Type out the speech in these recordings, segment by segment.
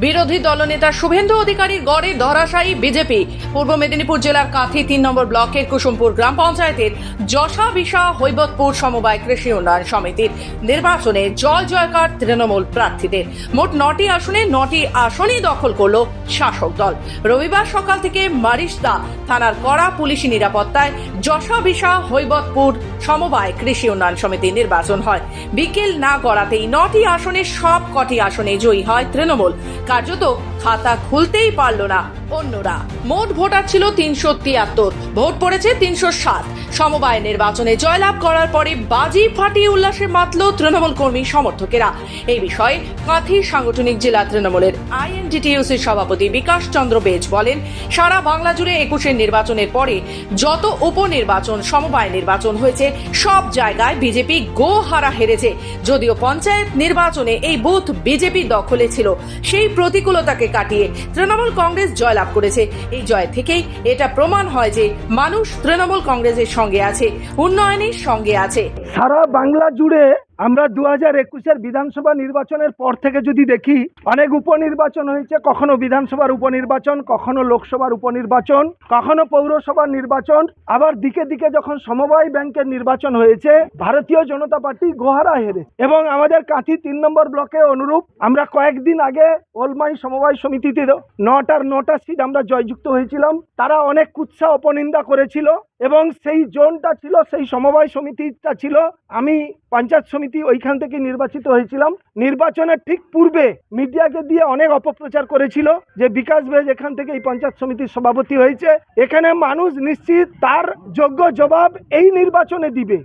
বিরোধী দলনেতা শুভেন্দু অধিকারীর গড়ে ধরাশায়ী বিজেপি। পূর্ব মেদিনীপুর জেলার কাঁথি ৩ নম্বর ব্লকের কুসুমপুর গ্রাম পঞ্চায়েতের যশা বিশা হৈবতপুর সমবায় কৃষি উন্নয়ন সমিতির নির্বাচনে জয় জয়কার তৃণমূল প্রার্থীদের। মোট 9টি আসনে 9টি আসনই দখল করল শাসক দল। রবিবার সকাল থেকে মারিশদা থানার কড়া পুলিশি নিরাপত্তায় যশা বিশা হৈবতপুর সমবায় কৃষি উন্নয়ন সমিতির নির্বাচন হয়। বিকেল না গড়াতেই 9টি আসনের সব কটি আসনে জয়ী হয় তৃণমূল। কার্যত খাতা খুলতেই পারল না অন্যরা। মোট ভোটার ছিল 373, ভোট পড়েছে 307। সমবায় নির্বাচনে জয়লাভ করার পরে বাজি ফাটিয়ে উল্লাসে মাতল তৃণমূল কর্মী সমর্থকেরা। এই বিষয়ে কাঁথি সাংগঠনিক জেলা তৃণমূলের INTTUCর সভাপতি বিকাশ চন্দ্র বেজ বলেন, সারা বাংলা জুড়ে 21-এর নির্বাচনের পরে যত উপনির্বাচন সমবায় নির্বাচন হয়েছে সব জায়গায় বিজেপি গোহারা হেরেছে। যদিও পঞ্চায়েত নির্বাচনে এই বুথ বিজেপির দখলে ছিল, সেই প্রতিকূলতাকে কাটিয়ে তৃণমূল কংগ্রেস জয়লাভ করেছে। এই জয় থেকেই এটা প্রমাণ হয় যে মানুষ তৃণমূল কংগ্রেসের সঙ্গে আছে, উন্নয়নের সঙ্গে আছে। সারা বাংলা জুড়ে আমরা 2021-এর বিধানসভা নির্বাচনের পর থেকে যদি দেখি, অনেক উপনির্বাচন হয়েছে, কখনো বিধানসভার উপনির্বাচন, কখনো লোকসভার উপনির্বাচন, কখনো পৌরসভার নির্বাচন, আবার দিকে দিকে যখন সমবায় ব্যাংকের নির্বাচন হয়েছে ভারতীয় জনতা পার্টি গোহারা হেরে। এবং আমাদের কাঁথি 3 নম্বর ব্লকে অনুরূপ আমরা কয়েকদিন আগে ওলমাই সমবায় সমিতিতে 9টা সিট আমরা জয়যুক্ত হয়েছিলাম। তারা অনেক কুৎসা অপনিন্দা করেছিল এবং সেই জোনটা ছিল, সেই সমবায় সমিতিটা ছিল, আমি পঞ্চায়েত সমিতি ওইখান থেকে নির্বাচিত হয়েছিলাম। নির্বাচনের ঠিক পূর্বে মিডিয়াকে দিয়ে অনেক অপপ্রচার করেছিল যে বিকাশ বেজ এখান থেকে এই পঞ্চায়েত সমিতির সভাপতি হয়েছে। এখানে মানুষ নিশ্চিত তার যোগ্য জবাব এই নির্বাচনে দিবে।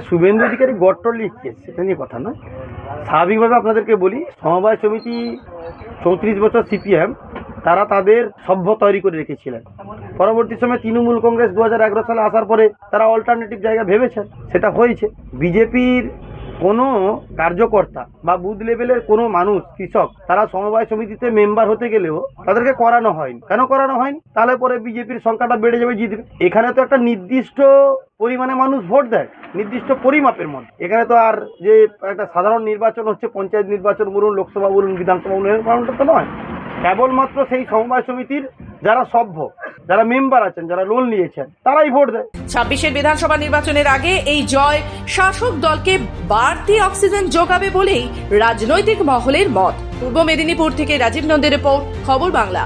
শুভেন্দু অধিকারী গড়টর লিখছে, সেটা নিয়ে কথা নয়। স্বাভাবিকভাবে আপনাদেরকে বলি, সমবায় সমিতি 34 বছর CPM তারা তাদের সভ্য তৈরি করে রেখেছিলেন। পরবর্তী সময়ে তৃণমূল কংগ্রেস 2011 সালে আসার পরে তারা অল্টারনেটিভ জায়গা ভেবেছেন, সেটা হয়েছে। বিজেপির কোনো কার্যকর্তা বা বুথ লেভেলের কোনো মানুষ, কৃষক, তারা সমবায় সমিতিতে মেম্বার হতে গেলেও তাদেরকে করানো হয়নি। কেন করানো হয়নি? তাহলে পরে বিজেপির সংখ্যাটা বেড়ে যাবে, জিতবে। এখানে তো একটা নির্দিষ্ট পরিমাণে মানুষ ভোট দেয়, নির্দিষ্ট পরিমাপের মধ্যে। এখানে তো আর যে একটা সাধারণ নির্বাচন হচ্ছে, পঞ্চায়েত নির্বাচন বলুন, লোকসভা বলুন, বিধানসভা বলুন, এরকমটা তো নয়। কেবলমাত্র সেই সমবায় সমিতির যারা সভ্য, যারা মেম্বার আছেন, যারা লোন নিয়েছেন, তারাই ভোট দেয়। 26-এর বিধানসভা নির্বাচনের আগে এই জয় শাসক দলকে বাড়তি অক্সিজেন যোগাবে বলেই রাজনৈতিক মহলের মত। পূর্ব মেদিনীপুর থেকে রাজীব নন্দের রিপোর্ট, খবর বাংলা।